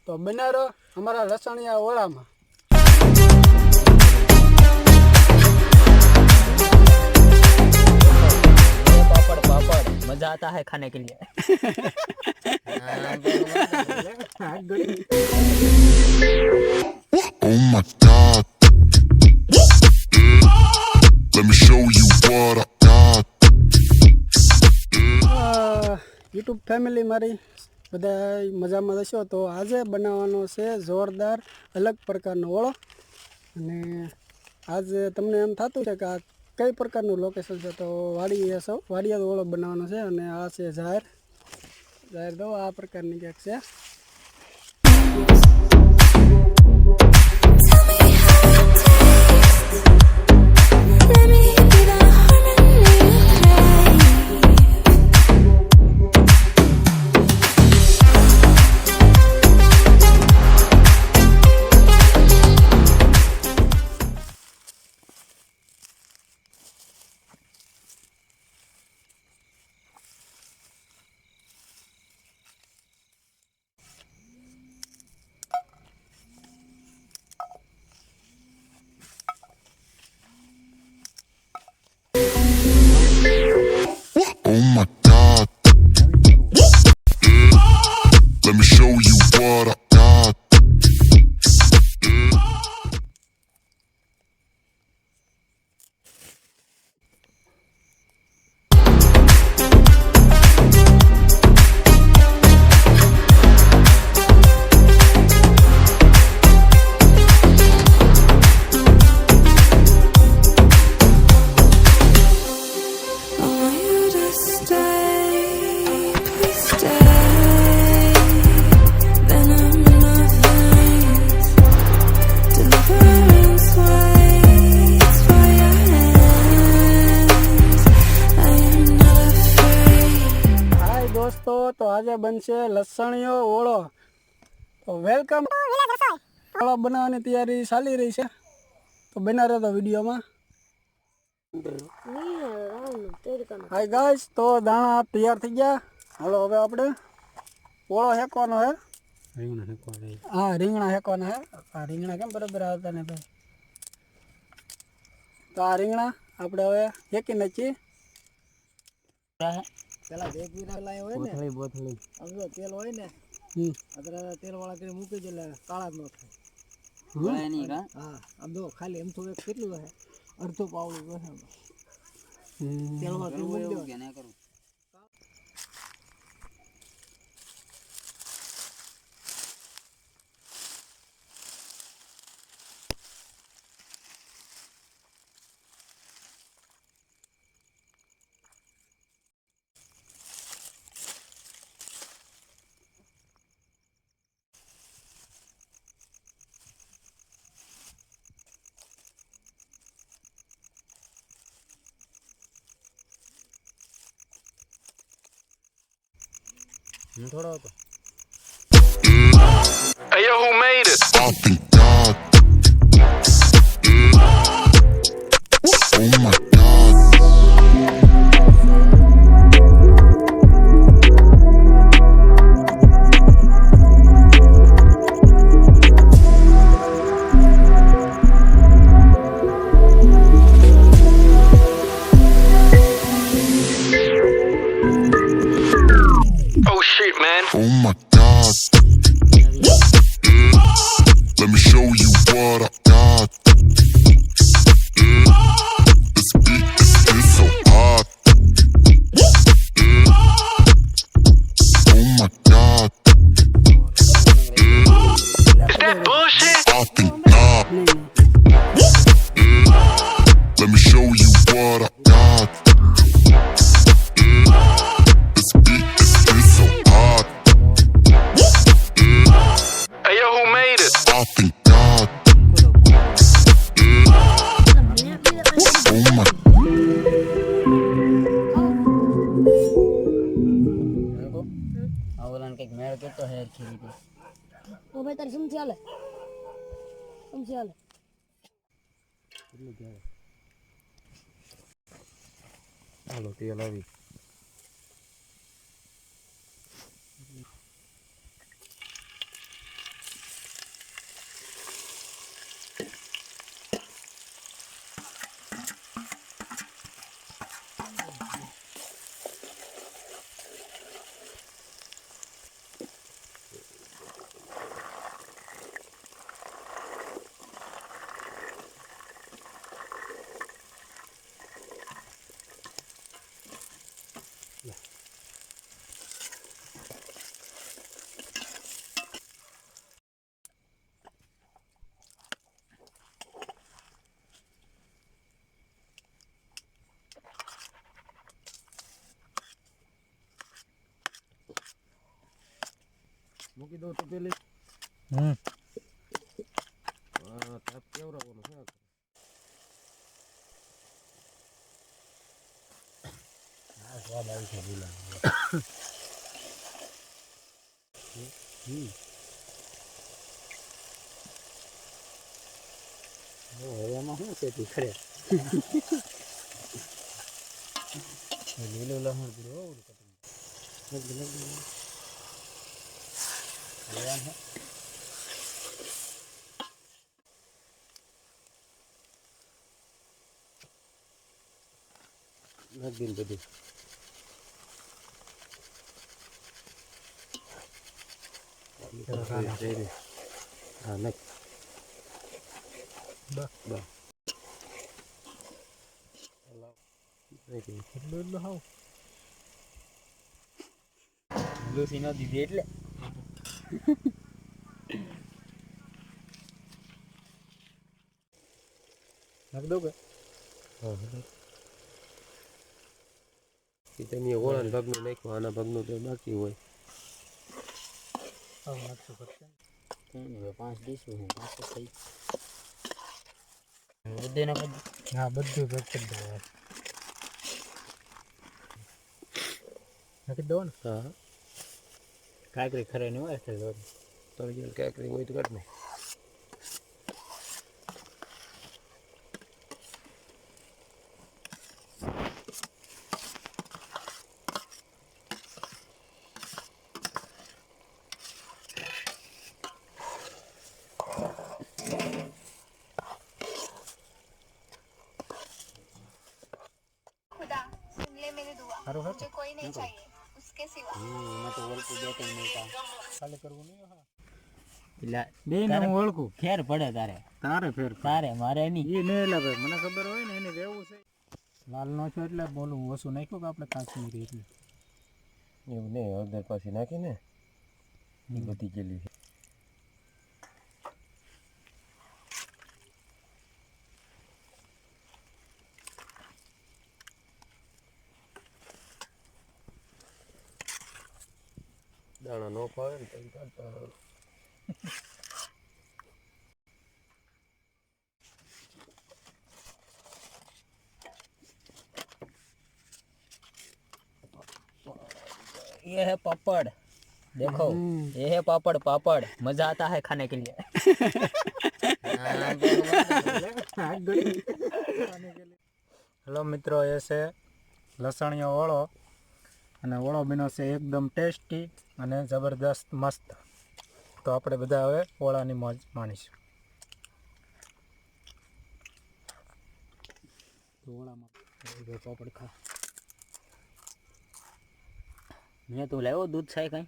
તો બના રહો અમારા લસણિયા ઓળામાં। पापड़ पापड़ मजा आता है खाने के लिए। Oh my god. Let me show you what I got. YouTube family મારી બધા મજામાં હશો। તો આજે બનાવવાનો છે જોરદાર અલગ પ્રકારનો ઓળો। અને આજે તમને એમ થતું છે કે આ કઈ પ્રકારનું લોકેશન છે, તો વાડિયા ઓળો બનાવવાનો છે। અને આ છે જાહેર દો આ પ્રકારની ક્યાંક છે। Oh my god. Let me show you what I got. દોસ્તો તો આજે બનશે લસણીયો ઓળો। તો વેલકમ। ઓળો બનાવવાની તૈયારી ચાલી રહી છે, તો બના રહેતો વિડીયોમાં। હાય ગાઈસ, તો દાણા તૈયાર થઈ ગયા। હાલો હવે આપણે ઓળો હેકવાનો હે। હા, રીંગણા હેકવાના હે। આ રીંગણા કેમ બરાબર આવતા ને ભાઈ? તો આ રીંગણા આપણે હવે હેકી નાખીએ। પેલા એક વીરા લાય હોય ને બોથળી અગર તેલ હોય ને અગર તેલ વાળા કરી મૂકી દે એટલે કાળા ન થાય। ગળે નહીં કા? હા, આમ જો ખાલી એમ થોડું કેટલું હે અડધો પાવડું હે તેલ વાળા કરી મૂકી દે કે ના કરું। થોડો હતો। Hey yo, who made it? I think God. Oh my god. Oh shit, man. Oh my god. Let me show you what I got. This beat is so hot. Oh my god. Is that bullshit? I think not. Let me show you what I got. This beat is so hot. Hey yo, who made it? I think God. Oh my. ઓલાને કઈક મેળ કેતો હે ખીરી દે ઓ ભાઈ તારી સમજી હાલે કેટલું કહેવાય। હાલો તેલ આવી મૂકી દઉં તો પેલી હમ તાપ કેવડાવવાનું છે સ્વાદ આવી છે બોલા એમાં શું છે તી ખરે લીલું લસણ પીડું નાખી દે બધું હા નાખ બસ એટલું હાવ લૂસી ન દીધી એટલે નાખ દઉં કે હા તમે ઓળાના ભાગનું નાખ્યું આના ભાગનું તો બાકી હોય નાખશું પડશે 5 ડીશું હું 5 થઈ બધે ના બધું હા બધું પેક કરી દો નાખી દો ને હા કાંકરી ખરે નહીં હોય એટલે તળિયેલ કાંકરી હોય તો કાઢ ને खुदा सुन ले मेरी दुआ मुझे कोई नहीं चाहिए उसके सिवा मैं तो बोल के देते नहीं था खाली करવું નહીં હા એટલે બે ને હું ઓળખું ફેર પડે તારે ફેર તારે મારે નહીં એ નહીં એટલે ભાઈ મને ખબર હોય ને એને રહેવું છે લાલ નો છો એટલે બોલું ઓછું નાખ્યું કે આપણે કાશ્મીરી એટલે એવું નહીં હળદર પાછી નાખીને એ બધી ગયેલી છે દાણા નો પાવે ને તો કાઢતા રહો ये है पापड़ देखो ये है पापड़ मजा आता है खाने के लिए हेलो मित्रों ये છે લસણીયો ઓળો અને ઓળો બન્યો છે એકદમ ટેસ્ટી અને જબરદસ્ત મસ્ત તો આપણે બધા હવે ઓળાની મોજ માણીશું તો ઓળામાં પાપડ ખા મેં તો લાવ્યો દૂધ છે કઈ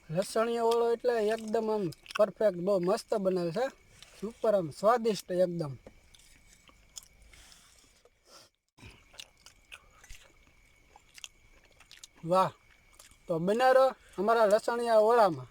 લસણીયો ઓળો એટલે એકદમ આમ પરફેક્ટ બહુ મસ્ત બનેલ છે સુપર આમ સ્વાદિષ્ટ એકદમ વાહ તો બનારો અમારા લસણીયા ઓળામાં